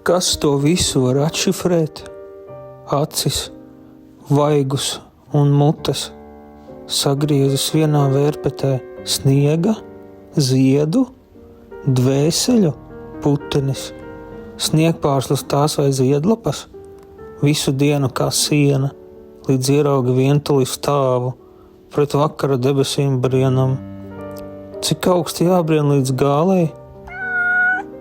Kas to visu var atšifrēt? Acis, vaigus un mutes, sagriezis vienā vērpetē sniega, ziedu, dvēseļu, putenis, sniegpārslas tās vai ziedlapas, visu dienu kā siena, līdz ierauga vientuli stāvu, pret vakara debesīm brienam. Cik augsti jābrien līdz gālei?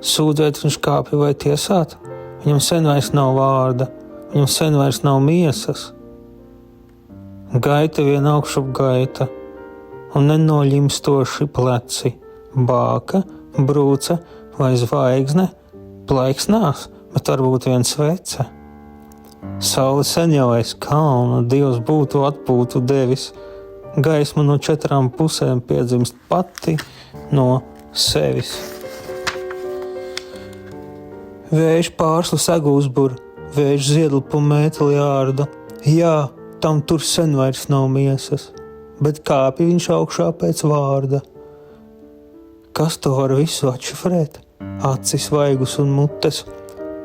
Sūdzēt viņš kāpja vai tiesāt? Viņam sen vairs nav vārda, viņam sen vairs nav miesas. Gaita vien augšup gaita, un nenoļimstoši pleci, bāka, brūce vai zvaigzne, plaiksnās, bet varbūt vien svece. Saule sen jau aiz kalna, Dievs būtu atpūtu devis, gaisma no 4 pusēm piedzimst pati no sevis. Vējš pārslu segu uzbur, vējš ziedlapu mēteli ārda. Jā, tam tur sen vairs nav miesas, bet kāpj viņš augšā pēc vārda. Kas to var visu atšifrēt? Acis, vaigus un mutes,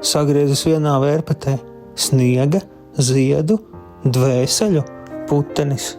sagriezis vienā vērpetē sniega, ziedu, dvēseļu, putenis.